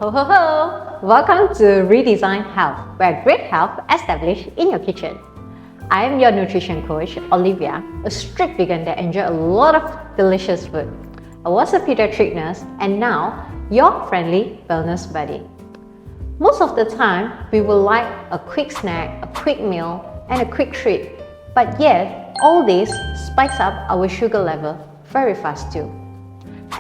Ho ho ho! Welcome to Redesign Health, where great health established in your kitchen. I am your nutrition coach, Olivia, a strict vegan that enjoys a lot of delicious food. I was a pediatric nurse and now your friendly wellness buddy. Most of the time, we will like a quick snack, a quick meal, and a quick treat. But yet, all this spikes up our sugar level very fast too.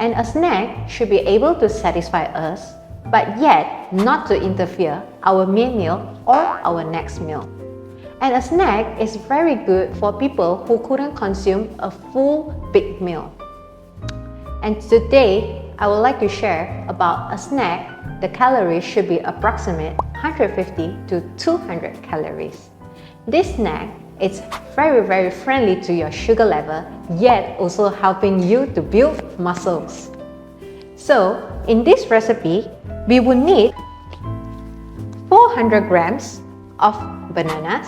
And a snack should be able to satisfy us, but yet not to interfere our main meal or our next meal. And a snack is very good for people who couldn't consume a full big meal. And today, I would like to share about a snack. The calories should be approximate 150 to 200 calories. This snack is very friendly to your sugar level, yet also helping you to build muscles. So, in this recipe, we will need 400 grams of bananas,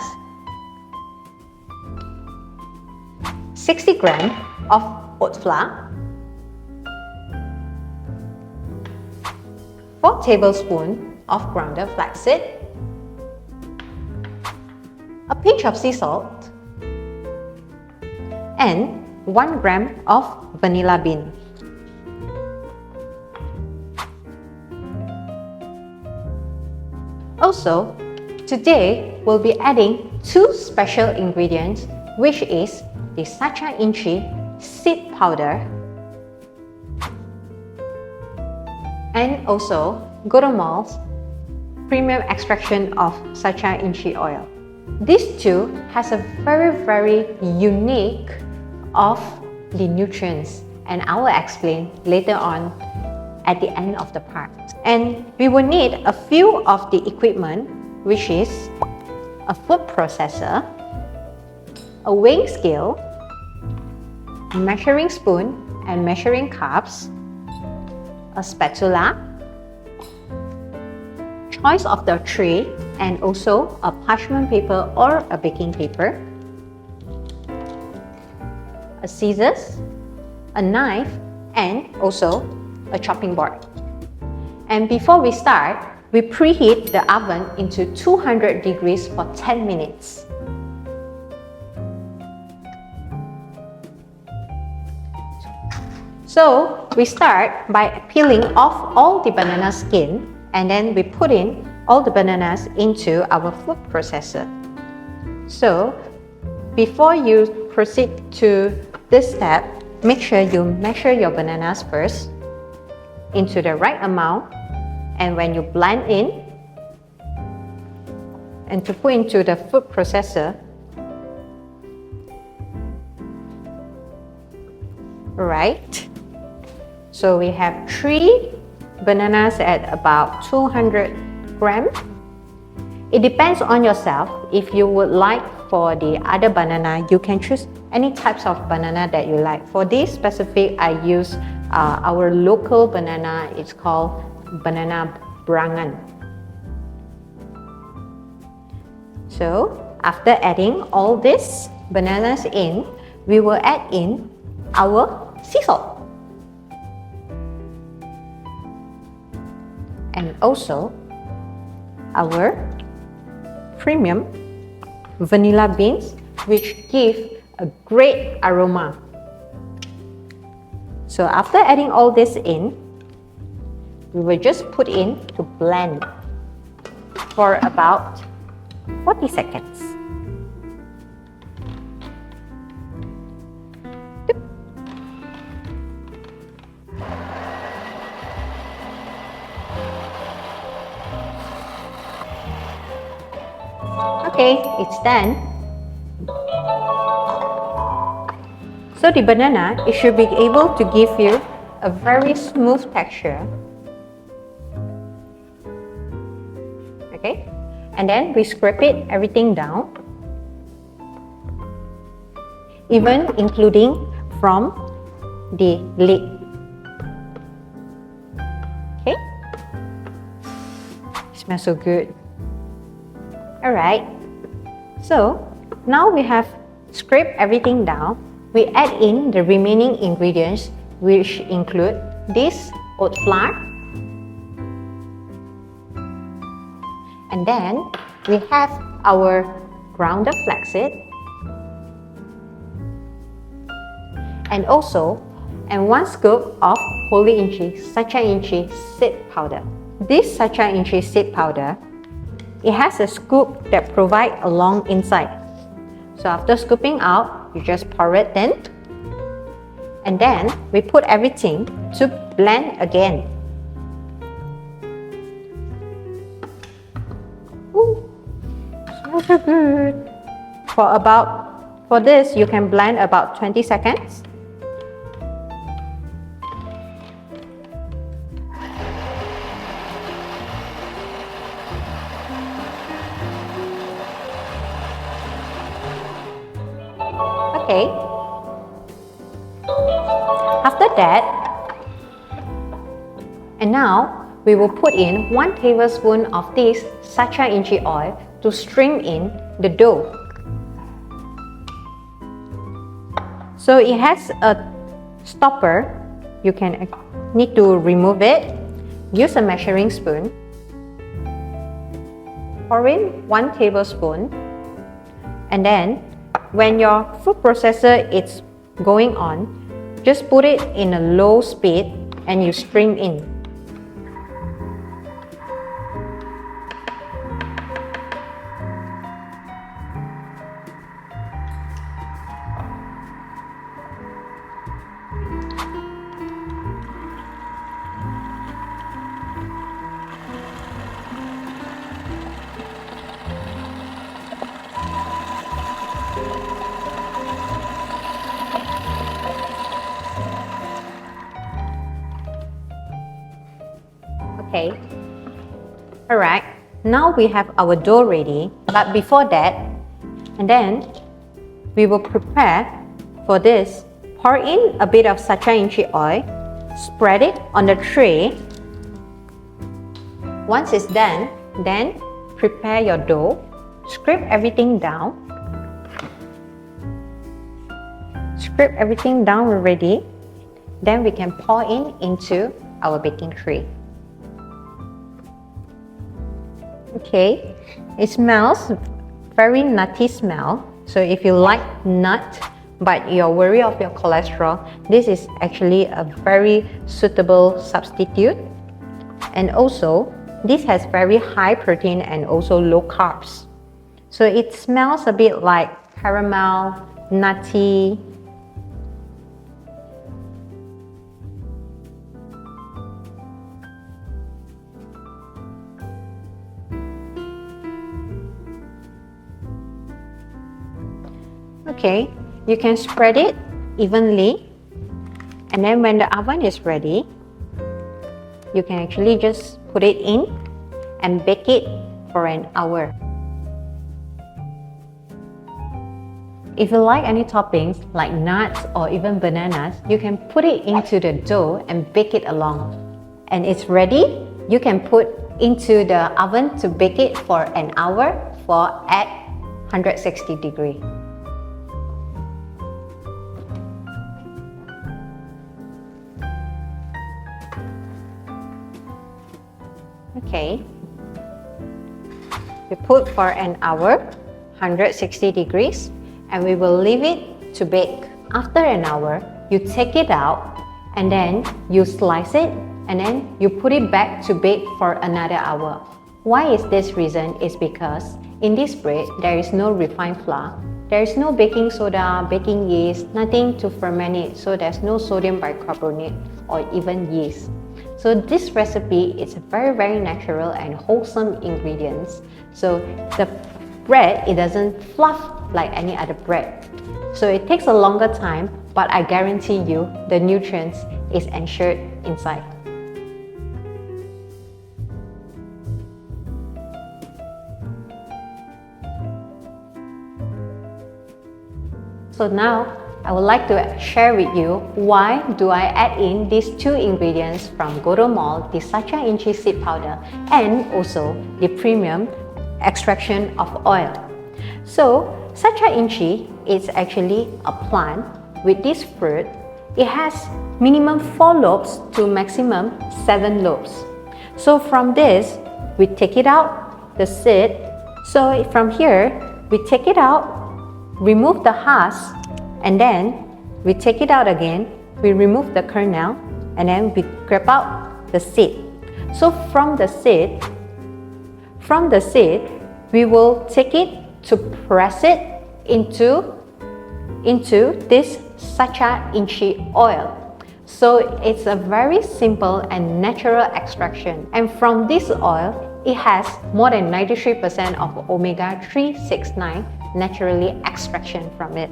60 grams of oat flour, 4 tablespoons of grounded flaxseed, a pinch of sea salt, and 1 gram of vanilla bean. Also, today we'll be adding 2 special ingredients, which is the sacha inchi seed powder and also Godomol's premium extraction of sacha inchi oil. These two has a very unique of the nutrients, and I will explain later on at the end of the part. And we will need a few of the equipment, which is a food processor, a weighing scale, a measuring spoon and measuring cups, a spatula, choice of the tray, and also a parchment paper or a baking paper, a scissors, a knife, and also a chopping board. And before we start, we preheat the oven into 200 degrees for 10 minutes. So we start by peeling off all the banana skin, and then we put in all the bananas into our food processor. So before you proceed to this step, make sure you measure your bananas first into the right amount, and when you blend in and to put into the food processor, right? So we have 3 bananas at about 200 grams. It depends on yourself. If you would like for the other banana, you can choose any types of banana that you like. For this specific, I use our local banana. It's called banana brangan. So after adding all these bananas in, we will add in our sea salt and also our premium vanilla beans, which give a great aroma. So after adding all this in, we will just put in to blend for about 40 seconds. Okay, it's done. So the banana, it should be able to give you a very smooth texture. Okay, and then we scrape it everything down, even including from the lid. Okay, it smells so good. Alright, so now we have scraped everything down. We add in the remaining ingredients, which include this oat flour, And then we have our grounded flaxseed, and also 1 scoop of holy inchi, sacha inchi seed powder. This sacha inchi seed powder, it has a scoop that provides a long inside. So after scooping out, you just pour it in, and then we put everything to blend again. Ooh, smells so good. For this, you can blend about 20 seconds. Okay. After that, and now we will put in 1 tablespoon of this sacha inchi oil to stream in the dough. So it has a stopper. You can need to remove it. Use a measuring spoon. Pour in 1 tablespoon, and then when your food processor is going on, just put it in a low speed and you stream in. Okay. Alright, now we have our dough ready, but before that, and then we will prepare for this. Pour in a bit of sacha inchi oil, spread it on the tray. Once it's done, then prepare your dough, scrape everything down. Scrape everything down already, then we can pour into our baking tray. Okay, it smells very nutty smell. So if you like nut but you're worried of your cholesterol, this is actually a very suitable substitute. And also, this has very high protein and also low carbs. So it smells a bit like caramel, nutty. Okay, you can spread it evenly, and then when the oven is ready, you can actually just put it in and bake it for an hour. If you like any toppings like nuts or even bananas, you can put it into the dough and bake it along. And it's ready. You can put into the oven to bake it for an hour at 160 degrees. Okay, we put for an hour, 160 degrees, and we will leave it to bake. After an hour, you take it out, and then you slice it, and then you put it back to bake for another hour. Why is this reason? Is because in this bread, there is no refined flour, there is no baking soda, baking yeast, nothing to ferment it, so there's no sodium bicarbonate or even yeast. So this recipe is very natural and wholesome ingredients. So the bread, it doesn't fluff like any other bread. So it takes a longer time, but I guarantee you the nutrients is ensured inside. So now, I would like to share with you why do I add in these 2 ingredients from Godo Mall, the sacha inchi seed powder and also the premium extraction of oil. So sacha inchi is actually a plant with this fruit. It has minimum 4 lobes to maximum 7 lobes. So from this, we take it out the seed. So from here, we take it out, remove the husk, and then we take it out again, we remove the kernel, and then we grab out the seed. So from the seed, we will take it to press it into this sacha inchi oil. So it's a very simple and natural extraction. And from this oil, it has more than 93% of omega-369 naturally extraction from it.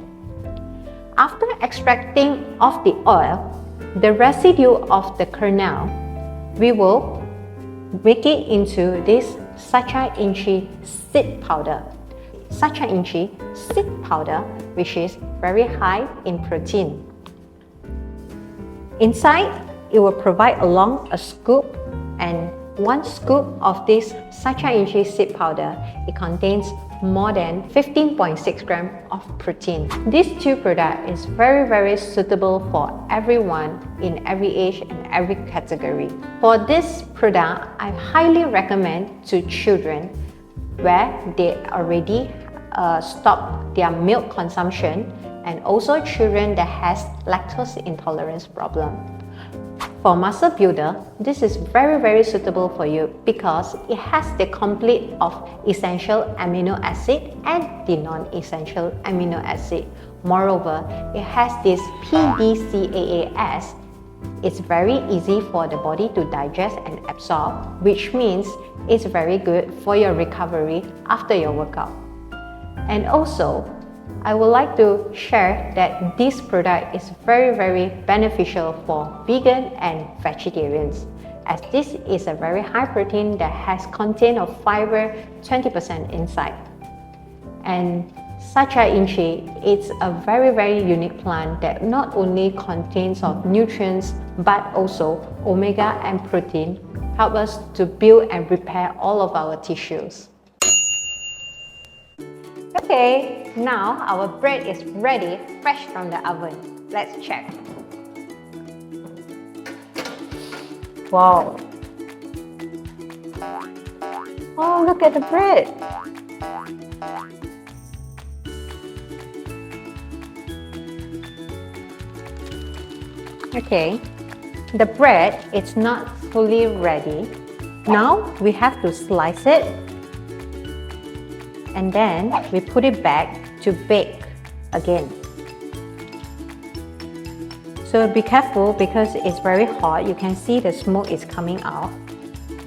After extracting off the oil, the residue of the kernel, we will make it into this sacha inchi seed powder. Sacha inchi seed powder, which is very high in protein. Inside, it will provide along a scoop, and 1 scoop of this sacha inchi seed powder, it contains more than 15.6 grams of protein. These 2 products is very suitable for everyone in every age and every category. For this product, I highly recommend to children where they already stop their milk consumption, and also children that has lactose intolerance problem. For muscle builder, this is very suitable for you because it has the complete of essential amino acid and the non-essential amino acid. Moreover, it has this PDCAAS. It's very easy for the body to digest and absorb, which means it's very good for your recovery after your workout. And also, I would like to share that this product is very beneficial for vegan and vegetarians, as this is a very high protein that has content of fiber 20% inside. And sacha inchi, it's a very unique plant that not only contains of nutrients but also omega and protein help us to build and repair all of our tissues. Okay, now our bread is ready, fresh from the oven. Let's check. Wow. Oh, look at the bread. Okay, the bread is not fully ready. Now we have to slice it, and then we put it back to bake again. So be careful because it's very hot. You can see the smoke is coming out.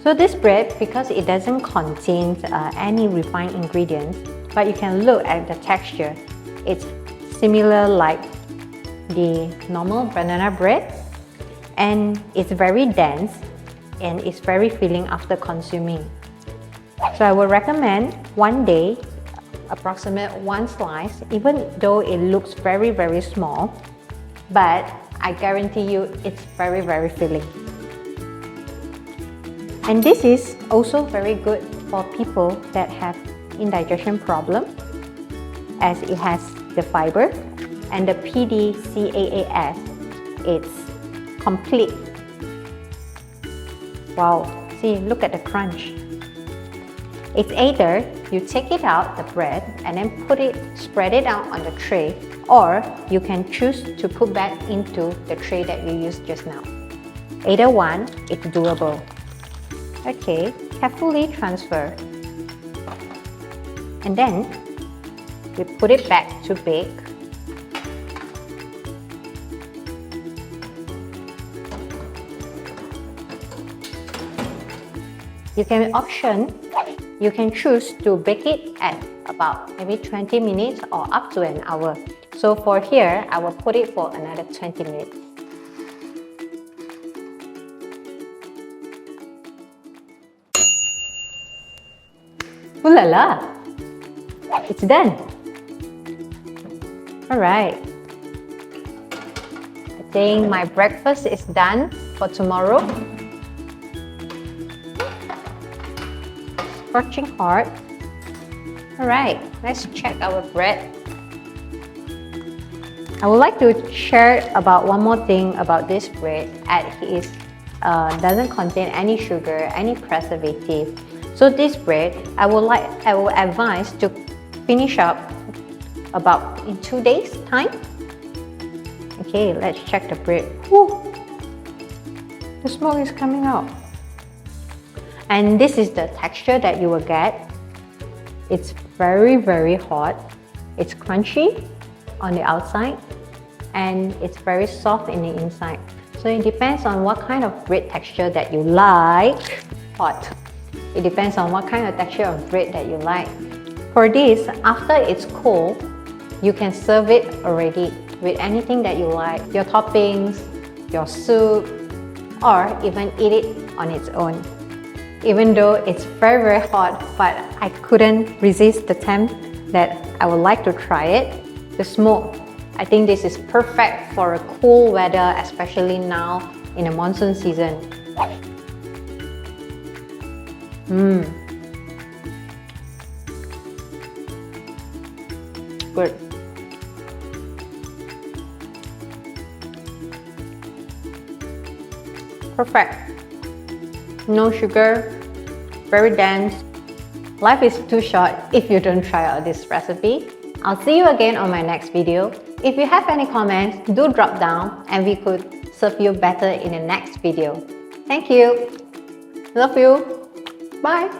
So this bread, because it doesn't contain any refined ingredients, but you can look at the texture. It's similar like the normal banana bread, and it's very dense and it's very filling after consuming. So I would recommend one day, approximate 1 slice, even though it looks very small, but I guarantee you it's very filling. And this is also very good for people that have indigestion problem, as it has the fiber and the PDCAAS. It's complete. Wow, see, look at the crunch. It's either you take it out, the bread, and then spread it out on the tray, or you can choose to put back into the tray that you used just now. Either one, it's doable. Okay, carefully transfer. And then we put it back to bake. You can choose to bake it at about maybe 20 minutes or up to an hour. So for here, I will put it for another 20 minutes. Ooh la la! It's done! Alright. I think my breakfast is done for tomorrow. Scorching hot. Alright, let's check our bread. I would like to share about one more thing about this bread, as it doesn't contain any sugar, any preservative. So this bread, I will advise to finish up about in 2 days time. Okay, let's check the bread. Woo! The smoke is coming out. And this is the texture that you will get. It's very hot. It's crunchy on the outside and it's very soft in the inside. So it depends on what kind of bread texture that you like. Hot. It depends on what kind of texture of bread that you like. For this, after it's cold, you can serve it already with anything that you like. Your toppings, your soup, or even eat it on its own. Even though it's very hot, but I couldn't resist the tempt that I would like to try it. The smoke. I think this is perfect for a cool weather, especially now in the monsoon season. Good. Perfect. No sugar, very dense. Life is too short if you don't try out this recipe. I'll see you again on my next video. If you have any comments, do drop down and we could serve you better in the next video. Thank you. Love you. Bye.